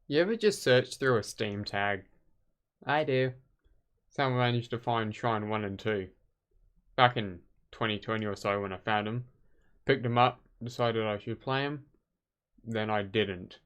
You ever just search through a Steam tag? I do. Someone managed to find Shrine 1 and 2 back in 2020 or so when I found them. Picked them up, decided I should play them, then I didn't.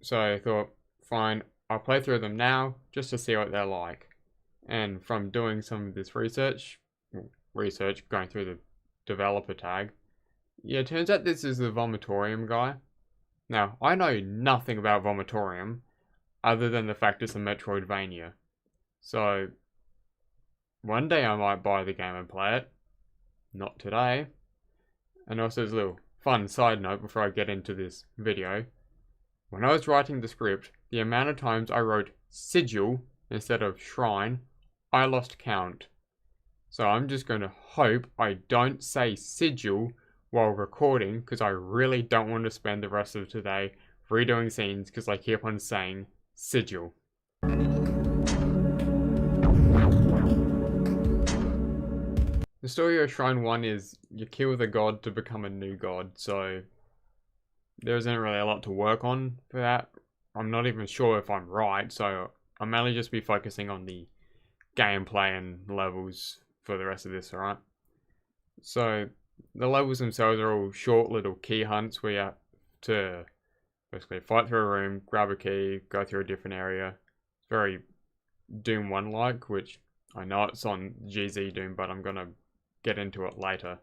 So I thought, fine, I'll play through them now just to see what they're like. And from doing some of this research, going through the developer tag, yeah, it turns out this is the Vomitorium guy. Now, I know nothing about Vomitorium other than the fact it's a Metroidvania. So, one day I might buy the game and play it. Not today. And also, as a little fun side note before I get into this video, when I was writing the script, the amount of times I wrote sigil instead of shrine, I lost count. So I'm just going to hope I don't say sigil while recording, because I really don't want to spend the rest of today redoing scenes because I keep on saying sigil. The story of Shrine 1 is you kill the god to become a new god, so there isn't really a lot to work on for that. I'm not even sure if I'm right, so I'll mainly just be focusing on the gameplay and levels for the rest of this, alright? So, the levels themselves are all short little key hunts where you have to basically fight through a room, grab a key, go through a different area. It's very Doom 1-like, which I know it's on GZ Doom, but I'm going to get into it later.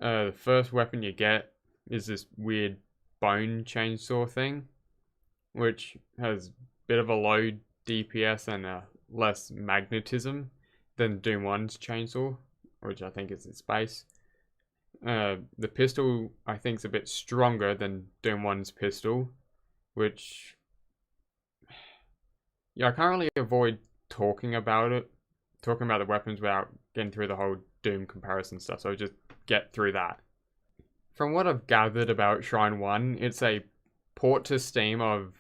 The first weapon you get is this weird bone chainsaw thing, which has a bit of a low DPS and less magnetism than Doom 1's chainsaw, which I think is its base. The pistol, I think, is a bit stronger than Doom 1's pistol, which, yeah, I can't really avoid talking about the weapons without getting through the whole Doom comparison stuff, so I'll just get through that. From what I've gathered about Shrine 1, it's a port to Steam of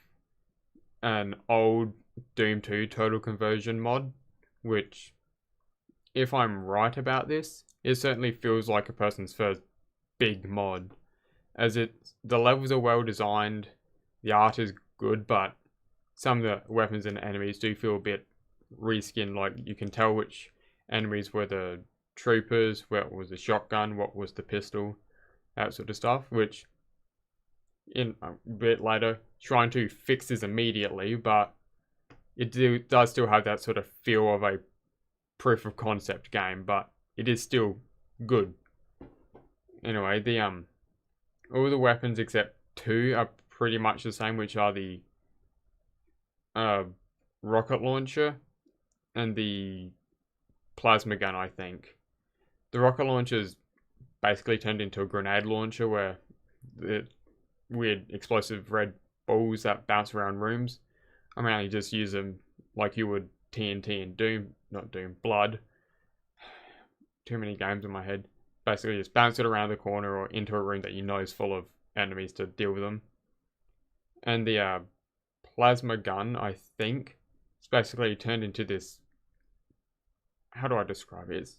an old Doom 2 total conversion mod, which, if I'm right about this, it certainly feels like a person's first big mod, as the levels are well designed, the art is good, but some of the weapons and enemies do feel a bit reskinned. Like, you can tell which enemies were the troopers, what was the shotgun, what was the pistol, that sort of stuff, which in a bit later Shrine 2 fixes immediately, but it does still have that sort of feel of a proof of concept game, but it is still good. Anyway, all the weapons except 2 are pretty much the same, which are the rocket launcher and the plasma gun, I think. The rocket launcher is basically turned into a grenade launcher where the weird explosive red balls that bounce around rooms. I mainly just use them like you would TNT in Blood. Too many games in my head. Basically just bounce it around the corner or into a room that you know is full of enemies to deal with them. And the plasma gun, I think, it's basically turned into this, how do I describe it? It's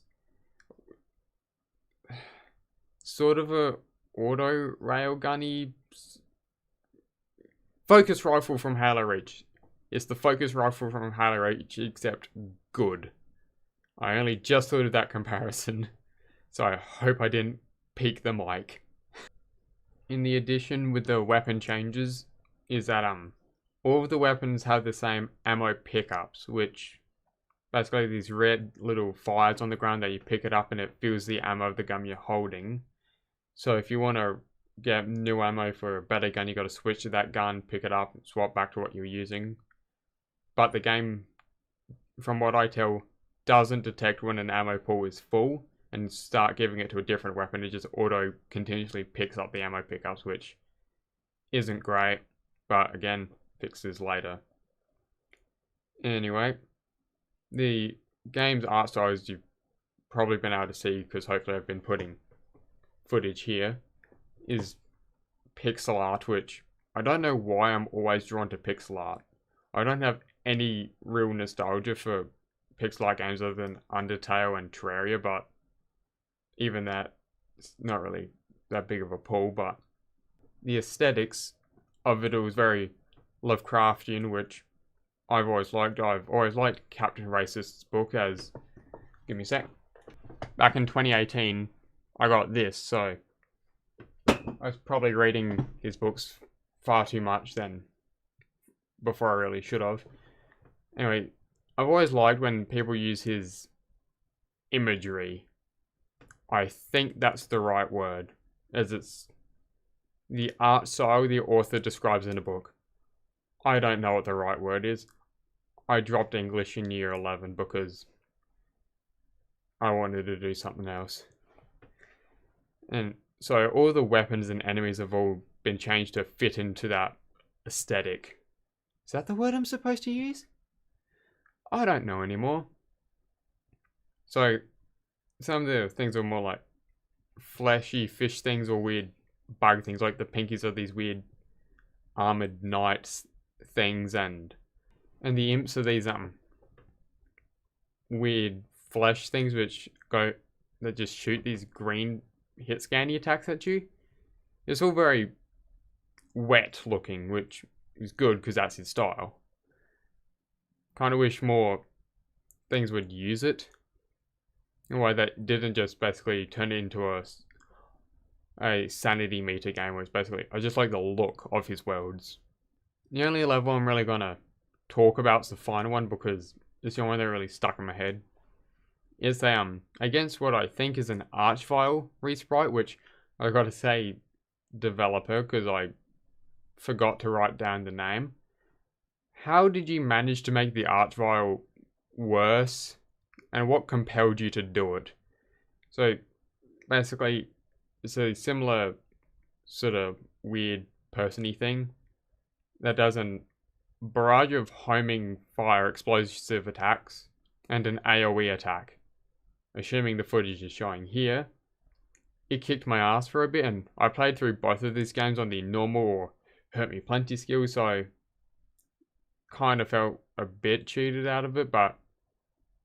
sort of a auto railgunny focus rifle from Halo Reach. It's the focus rifle from Halo Reach, except good. I only just thought of that comparison, so I hope I didn't peak the mic. In the addition with the weapon changes is that all of the weapons have the same ammo pickups, which basically these red little fires on the ground that you pick it up and it fills the ammo of the gun you're holding. So if you want to get new ammo for a better gun, you got to switch to that gun, pick it up, swap back to what you're using. But the game, from what I tell, doesn't detect when an ammo pool is full and start giving it to a different weapon. It just auto continuously picks up the ammo pickups, which isn't great, but again, fixes later. Anyway, the game's art style, as you've probably been able to see, because hopefully I've been putting footage here, is pixel art, which I don't know why I'm always drawn to pixel art. I don't have any real nostalgia for pixel art games other than Undertale and Terraria, but even that, it's not really that big of a pull. But the aesthetics of it was very Lovecraftian, which I've always liked. I've always liked Captain Racist's book as... Give me a sec. Back in 2018, I got this, so I was probably reading his books far too much then before I really should have. Anyway, I've always liked when people use his imagery. I think that's the right word, as it's the art style the author describes in the book. I don't know what the right word is. I dropped English in year 11 because I wanted to do something else. And so all the weapons and enemies have all been changed to fit into that aesthetic. Is that the word I'm supposed to use? I don't know anymore. So some of the things are more like fleshy fish things or weird bug things, like the pinkies are these weird armored knights things, and the imps are these weird flesh things that just shoot these green hit scanny attacks at you. It's all very wet looking, which is good because that's his style. Kind of wish more things would use it in a way that didn't just basically turn it into a sanity meter game, where it's basically, I just like the look of his worlds. The only level I'm really gonna talk about is the final one because it's the only one that really stuck in my head. It's against what I think is an Archvile resprite, which I gotta say developer because I forgot to write down the name. How did you manage to make the Archvile worse, and what compelled you to do it? So basically, it's a similar sort of weird person-y thing that does a barrage of homing fire explosive attacks and an AoE attack. Assuming the footage is showing here, it kicked my ass for a bit, and I played through both of these games on the normal or hurt me plenty skill, so kind of felt a bit cheated out of it, but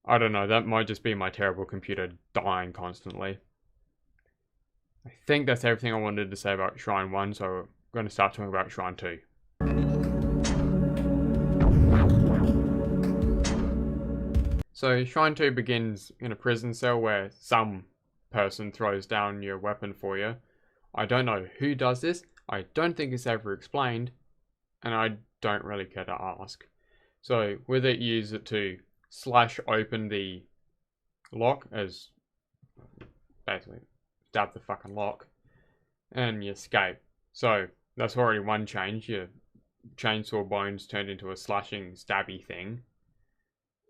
I don't know, that might just be my terrible computer dying constantly. I think that's everything I wanted to say about Shrine 1, so we're going to start talking about Shrine 2. So Shrine 2 begins in a prison cell where some person throws down your weapon for you. I don't know who does this, I don't think it's ever explained, and I don't really care to ask. So with it, you use it to slash open the lock, as basically stab the fucking lock, and you escape. So that's already one change. Your chainsaw bones turned into a slashing stabby thing,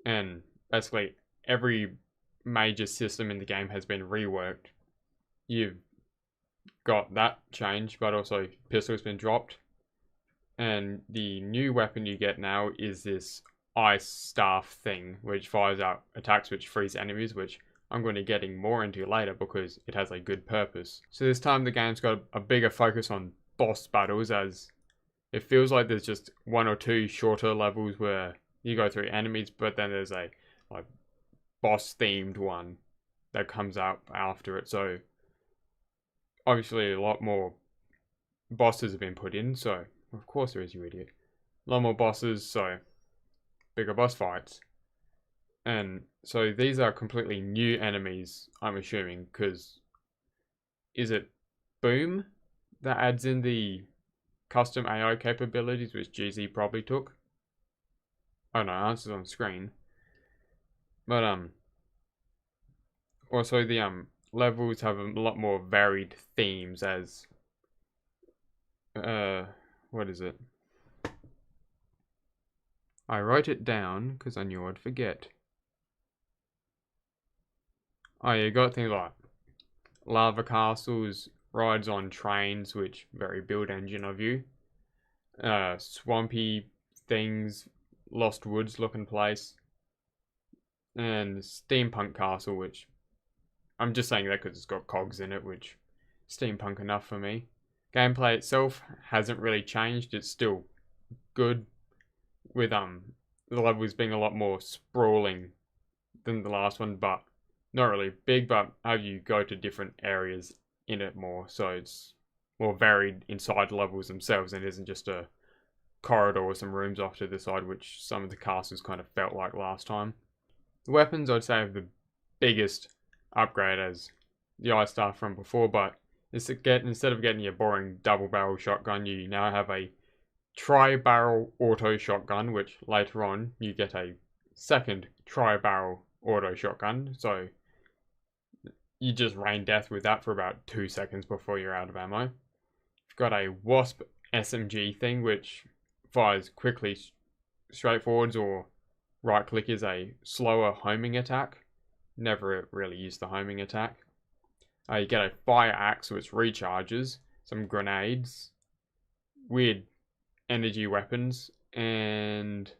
and basically every major system in the game has been reworked. You've got that change, but also pistol's been dropped, and the new weapon you get now is this ice staff thing, which fires out attacks which freeze enemies, which I'm going to getting more into later because it has a good purpose. So this time the game's got a bigger focus on boss battles, as it feels like there's just one or two shorter levels where you go through enemies, but then there's a boss themed one that comes out after it. So obviously a lot more bosses have been put in, so of course there is, you idiot. A lot more bosses, so bigger boss fights. And so these are completely new enemies, I'm assuming, because is it Boom that adds in the custom AI capabilities, which GZ probably took? Oh no, answers on screen. But also the levels have a lot more varied themes, as what is it? I wrote it down because I knew I'd forget. Oh, you got things like lava castles, rides on trains, which very build engine of you. Swampy things, Lost Woods looking place, and steampunk castle, which I'm just saying that because it's got cogs in it, which steampunk enough for me. Gameplay itself hasn't really changed. It's still good, with the levels being a lot more sprawling than the last one, but not really big, but how you go to different areas in it more, so it's more varied inside levels themselves and isn't just a corridor with some rooms off to the side, which some of the castles kind of felt like last time. The weapons, I'd say, have the biggest upgrade as the ice staff from before, but instead of getting your boring double barrel shotgun, you now have a tri-barrel auto shotgun, which later on you get a second tri-barrel auto shotgun, so you just rain death with that for about 2 seconds before you're out of ammo. You've got a Wasp SMG thing, which fires quickly straight forwards, or right click is a slower homing attack. Never really used the homing attack. You get a fire axe which recharges, some grenades, weird energy weapons, and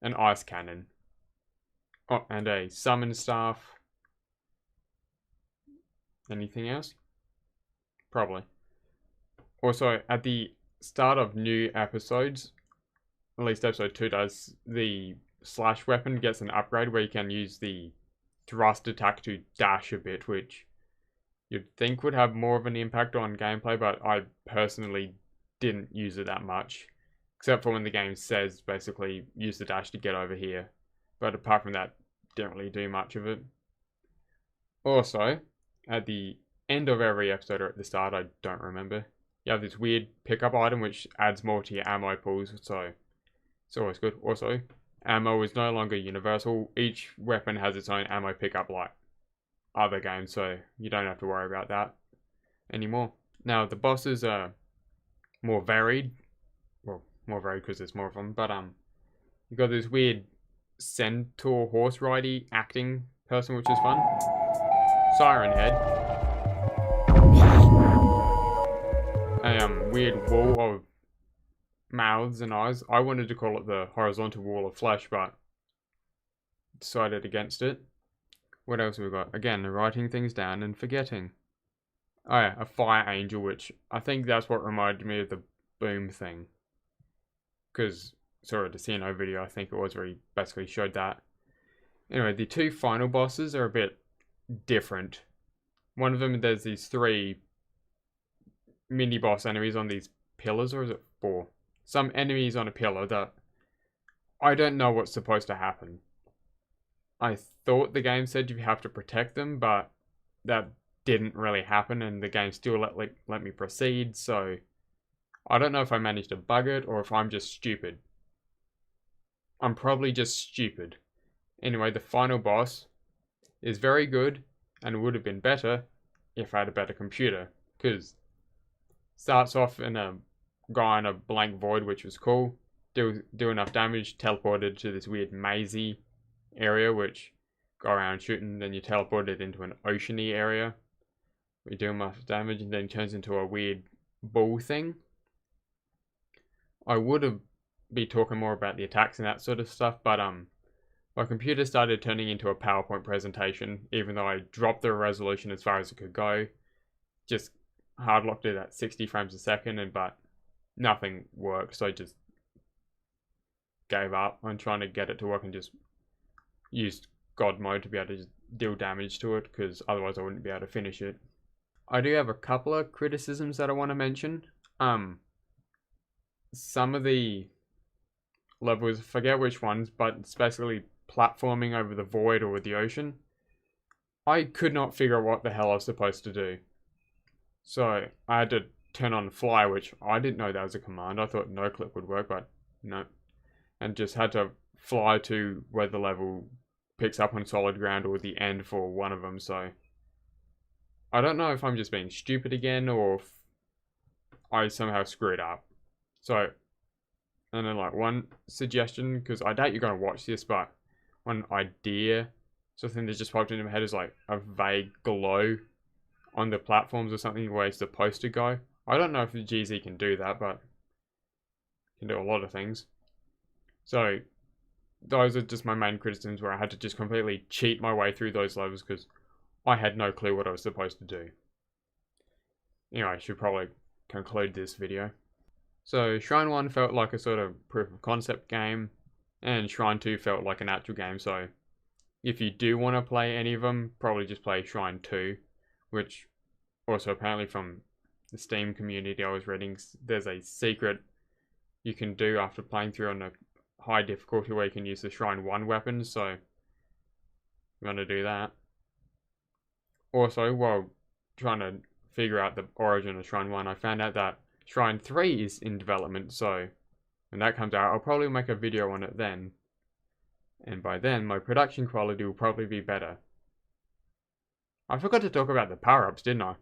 an ice cannon. Oh, and a summon staff. Anything else? Probably. Also, at the start of new episodes, at least episode 2 does, the slash weapon gets an upgrade where you can use the thrust attack to dash a bit, which you'd think would have more of an impact on gameplay, but I personally didn't use it that much. Except for when the game says, basically, use the dash to get over here. But apart from that, didn't really do much of it. Also, at the end of every episode or at the start, I don't remember, you have this weird pickup item which adds more to your ammo pools, so it's always good. Also, ammo is no longer universal. Each weapon has its own ammo pickup like other games, so you don't have to worry about that anymore. Now, the bosses are more varied. Well, more varied because there's more of them, but you've got this weird centaur horse ridey acting person, which is fun. Siren Head. A weird wall of mouths and eyes. I wanted to call it the horizontal wall of flesh, but decided against it. What else have we got? Again, writing things down and forgetting. Oh yeah, a fire angel, which I think that's what reminded me of the boom thing. Because, sorry, the CNO video, I think it was, where he basically showed that. Anyway, the two final bosses are a bit different. One of them, there's these 3 mini boss enemies on these pillars, or is it 4? Some enemies on a pillar that I don't know what's supposed to happen. I thought the game said you have to protect them, but that didn't really happen, and the game still let me proceed, so I don't know if I managed to bug it or if I'm just stupid. I'm probably just stupid. Anyway, the final boss is very good and would have been better if I had a better computer, because starts off in a guy in a blank void, which was cool. Do enough damage, teleported to this weird mazy area, which go around shooting, then you teleported into an oceany area. We do enough damage and then turns into a weird bull thing. I would have been talking more about the attacks and that sort of stuff, but my computer started turning into a PowerPoint presentation, even though I dropped the resolution as far as it could go. Just hard locked it at 60 frames a second, but nothing worked, so I just gave up on trying to get it to work and just used God mode to be able to just deal damage to it, because otherwise I wouldn't be able to finish it. I do have a couple of criticisms that I want to mention. Some of the levels, forget which ones, but it's basically platforming over the void or the ocean. I could not figure out what the hell I was supposed to do. So I had to turn on fly, which I didn't know that was a command. I thought no clip would work, but no. And just had to fly to where the level picks up on solid ground or the end for one of them, so I don't know if I'm just being stupid again or if I somehow screwed up. So, and then like one suggestion, because I doubt you're going to watch this, but one idea, something that just popped into my head is like a vague glow on the platforms or something where it's supposed to go. I don't know if the GZ can do that, but it can do a lot of things. So those are just my main criticisms, where I had to just completely cheat my way through those levels because I had no clue what I was supposed to do. Anyway, I should probably conclude this video. So Shrine 1 felt like a sort of proof of concept game, and Shrine 2 felt like an actual game, so if you do want to play any of them, probably just play Shrine 2, which also apparently from the Steam community I was reading, there's a secret you can do after playing through on a high difficulty where you can use the Shrine 1 weapons, so I'm going to do that. Also, while trying to figure out the origin of Shrine 1, I found out that Shrine 3 is in development, so when that comes out, I'll probably make a video on it then. And by then, my production quality will probably be better. I forgot to talk about the power-ups, didn't I?